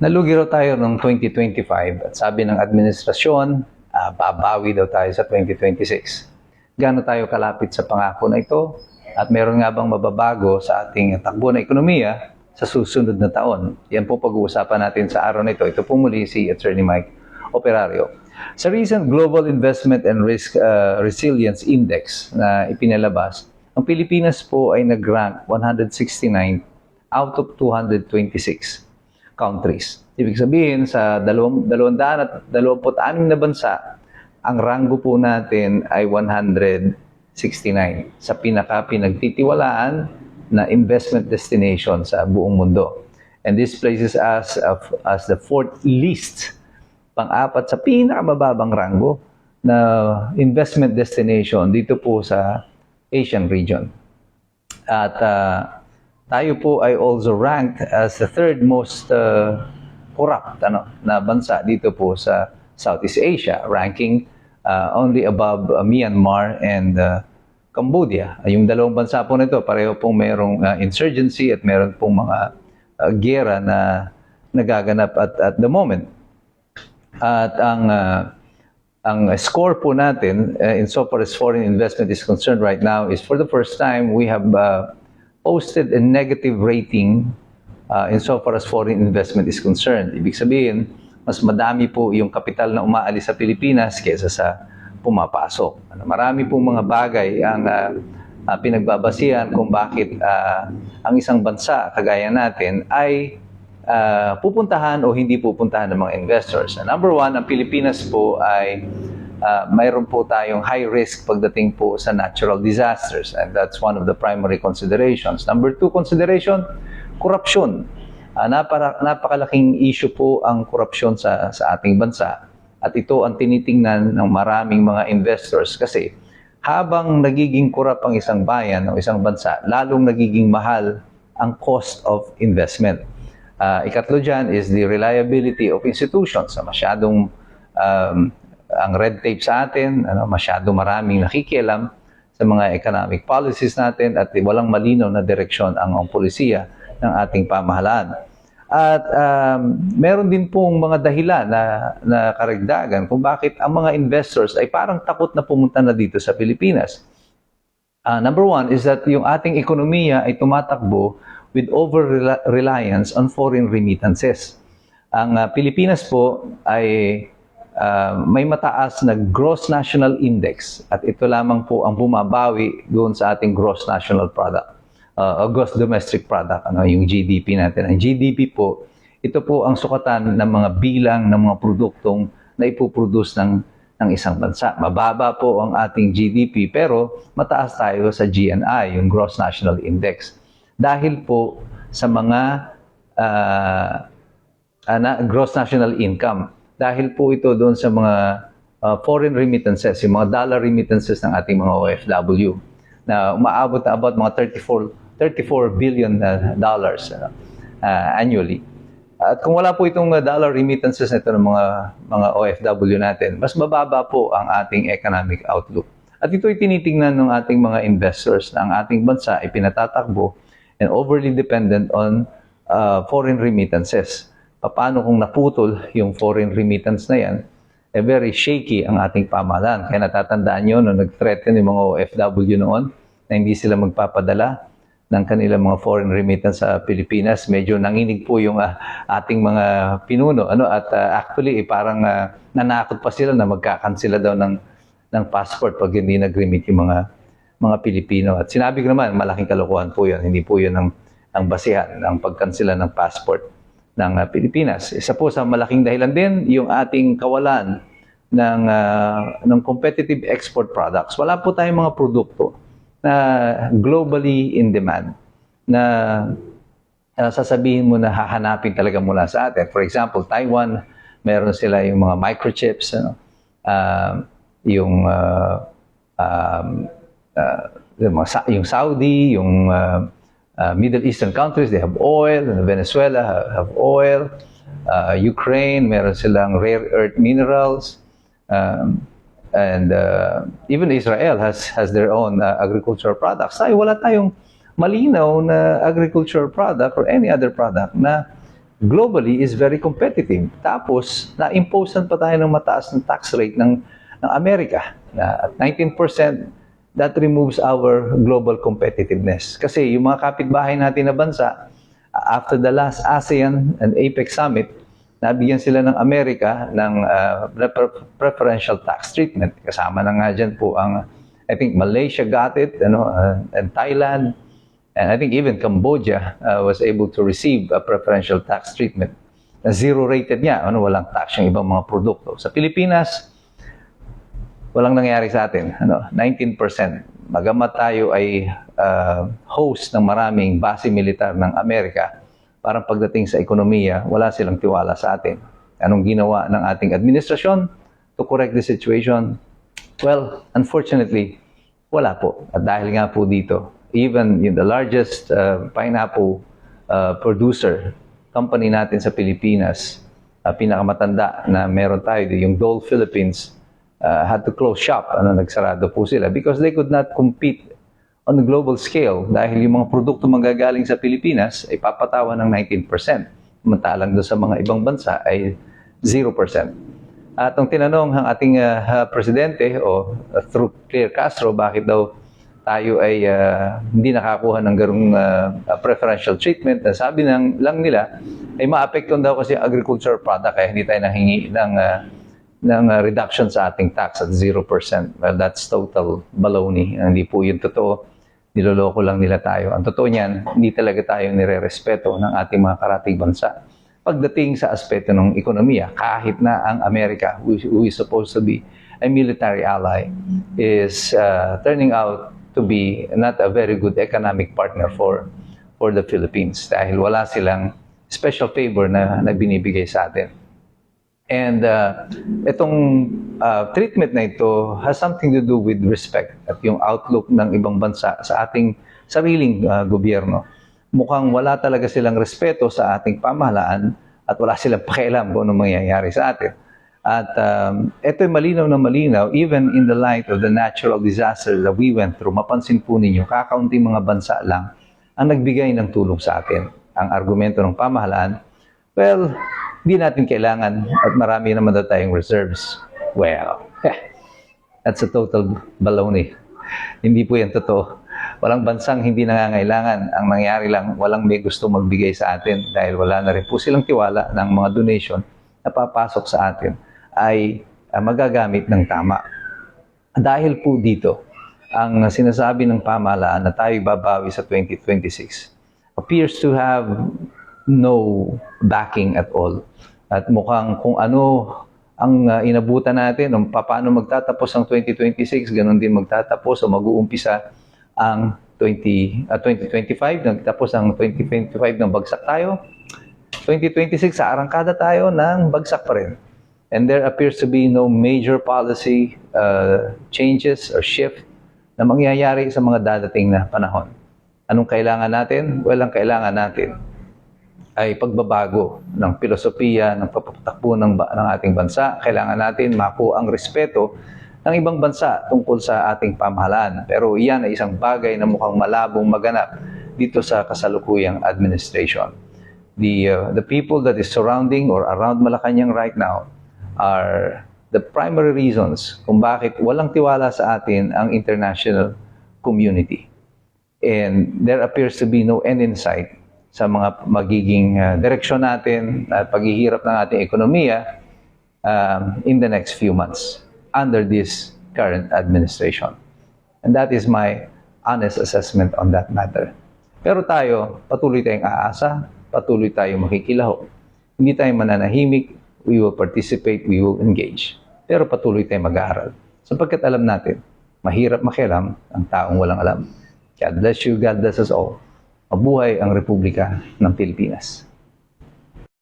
Nalugi raw tayo noong 2025 at sabi ng administrasyon, babawi daw tayo sa 2026. Gaano tayo kalapit sa pangako na ito? At meron nga bang mababago sa ating takbo na ekonomiya sa susunod na taon? Yan po pag-uusapan natin sa araw na ito. Ito po muli si Attorney Mike Operario. Sa recent Global Investment and Risk Resilience Index na ipinalabas, ang Pilipinas po ay nag-rank 169 out of 226 countries. Ibig sabihin, sa 226 na bansa, ang ranggo po natin ay 169 sa pinaka-pinagtitiwalaan na investment destination sa buong mundo. And this places us as the fourth least, pang-apat sa pinakamababang ranggo na investment destination dito po sa Asian region. At tayo po ay also ranked as the third most corrupt na bansa dito po sa Southeast Asia, ranking only above Myanmar and Cambodia. Yung dalawang bansa po nito, pareho pong mayroong insurgency at meron pong mga giyera na nagaganap at the moment. At ang score po natin insofar as foreign investment is concerned right now is for the first time we have posted a negative rating insofar as foreign investment is concerned. Ibig sabihin, mas madami po yung kapital na umaalis sa Pilipinas kaysa sa pumapasok. Marami pong mga bagay ang pinagbabasihan kung bakit ang isang bansa kagaya natin ay pupuntahan o hindi pupuntahan ng mga investors. Number one, ang Pilipinas po ay mayroon po tayong high risk pagdating po sa natural disasters, and that's one of the primary considerations. Number two consideration, korupsyon. Napakalaking issue po ang korupsyon sa ating bansa, at ito ang tinitingnan ng maraming mga investors kasi habang nagiging korap ang isang bayan o isang bansa, lalong nagiging mahal ang cost of investment. Ikatlo dyan is the reliability of institutions. Masyadong ang red tape sa atin, masyado maraming nakikialam sa mga economic policies natin at walang malinaw na direksyon ang polisiya ng ating pamahalaan. At meron din pong mga dahilan na karagdagan kung bakit ang mga investors ay parang takot na pumunta na dito sa Pilipinas. Number one is that yung ating ekonomiya ay tumatakbo with over-reliance on foreign remittances. Ang Pilipinas po ay may mataas na gross national index at ito lamang po ang bumabawi doon sa ating gross national product o gross domestic product, yung GDP natin. Ang GDP po, ito po ang sukatan ng mga bilang ng mga produktong na ipoproduce ng isang bansa. Mababa po ang ating GDP pero mataas tayo sa GNI, yung gross national index. Dahil po sa mga gross national income. Dahil po ito doon sa mga foreign remittances, yung mga dollar remittances ng ating mga OFW na umaabot na about mga 34 billion dollars annually. At kung wala po itong dollar remittances nito ng mga OFW natin, mas mababa po ang ating economic outlook. At ito'y tinitingnan ng ating mga investors na ang ating bansa ay pinatatakbo and overly dependent on foreign remittances. Paano kung naputol yung foreign remittance na yan, very shaky ang ating pamahalaan. Kaya natatandaan nyo, nung nag-threaten yung mga OFW noon, na hindi sila magpapadala ng kanilang mga foreign remittance sa Pilipinas, medyo nanginig po yung ating mga pinuno. At actually, parang nanakot pa sila na magkakansela daw ng passport pag hindi nag-remit yung mga Pilipino. At sinabi ko naman, malaking kalokohan po yun. Hindi po yun ang basihan ng pagkansela ng passport ng Pilipinas. Isa po sa malaking dahilan din yung ating kawalan ng competitive export products. Wala po tayong mga produkto na globally in demand na sasabihin mo na hahanapin talaga mula sa atin. For example, Taiwan, meron sila yung mga microchips, yung Saudi, yung Middle Eastern countries, they have oil. Venezuela have oil. Ukraine, meron silang rare earth minerals. And even Israel has their own agricultural products. Tayo, wala tayong malinaw na agricultural product or any other product na globally is very competitive. Tapos, na-imposean pa tayo ng mataas ng tax rate ng Amerika na at 19%. That removes our global competitiveness. Kasi yung mga kapitbahay natin na bansa, after the last ASEAN and APEC summit, nabigyan sila ng Amerika ng preferential tax treatment. Kasama na nga dyan po ang, I think Malaysia got it, and Thailand, and I think even Cambodia was able to receive a preferential tax treatment. Na zero rated niya, walang tax yung ibang mga produkto. Sa Pilipinas, walang nangyari sa atin, 19%. Bagamat tayo ay host ng maraming base militar ng Amerika, parang pagdating sa ekonomiya, wala silang tiwala sa atin. Anong ginawa ng ating administrasyon to correct the situation? Well, unfortunately, wala po. At dahil nga po dito, even the largest pineapple producer company natin sa Pilipinas, pinakamatanda na meron tayo, yung Dole Philippines, had to close shop. Nagsarado po sila because they could not compete on the global scale dahil yung mga produkto manggagaling sa Pilipinas ay papatawan ng 19%. Samantalang doon sa mga ibang bansa ay 0%. At ang tinanong ng ating presidente through Claire Castro, bakit daw tayo ay hindi nakakuha ng ganung preferential treatment, na sabi lang nila ay maapektuhan daw kasi agricultural product kaya hindi tayo nahingi ng reduction sa ating tax at 0%. Well, that's total baloney. Hindi po yun totoo. Niloloko lang nila tayo. Ang totoo niyan, hindi talaga tayo nire-respeto ng ating mga karatig bansa. Pagdating sa aspeto ng ekonomiya, kahit na ang Amerika, who is supposed to be a military ally, is turning out to be not a very good economic partner for the Philippines dahil wala silang special favor na binibigay sa atin. And itong treatment na ito has something to do with respect at yung outlook ng ibang bansa sa ating sariling gobyerno. Mukhang wala talaga silang respeto sa ating pamahalaan at wala silang pakialam kung anong mangyayari sa atin. At ito'y malinaw na malinaw, even in the light of the natural disaster that we went through. Mapansin po ninyo, kakaunting mga bansa lang ang nagbigay ng tulong sa atin. Ang argumento ng pamahalaan, well, hindi natin kailangan at marami naman daw tayong reserves. Well, that's a total baloney. Hindi po yan totoo. Walang bansang hindi nangangailangan. Ang nangyari lang, walang may gusto magbigay sa atin dahil wala na rin po silang tiwala ng mga donation na papasok sa atin ay magagamit ng tama. Dahil po dito, ang sinasabi ng pamahalaan na tayo babawi sa 2026 appears to have no backing at all. At mukhang kung ano ang inabutan natin, paano magtatapos ang 2026, ganun din magtatapos o mag-uumpisa ang 2025, nagtapos ang 2025 ng bagsak tayo. 2026, sa arangkada tayo ng bagsak pa rin. And there appears to be no major policy changes or shift na mangyayari sa mga dadating na panahon. Anong kailangan natin? Well, ang kailangan natin ay pagbabago ng filosofiya, ng papatakbo ng ating bansa. Kailangan natin makuha ang respeto ng ibang bansa tungkol sa ating pamahalaan. Pero iyan ay isang bagay na mukhang malabong maganap dito sa kasalukuyang administration. The people that is surrounding or around Malacanang right now are the primary reasons kung bakit walang tiwala sa atin ang international community. And there appears to be no end in sight sa mga magiging direksyon natin at paghihirap ng ating ekonomiya in the next few months under this current administration. And that is my honest assessment on that matter. Pero tayo, patuloy tayong aasa, patuloy tayong makikilaho. Hindi tayo mananahimik, we will participate, we will engage. Pero patuloy tayong mag-aaral. Sapagkat alam natin, mahirap makialam ang taong walang alam. God bless you, God bless us all. Mabuhay ang Republika ng Pilipinas.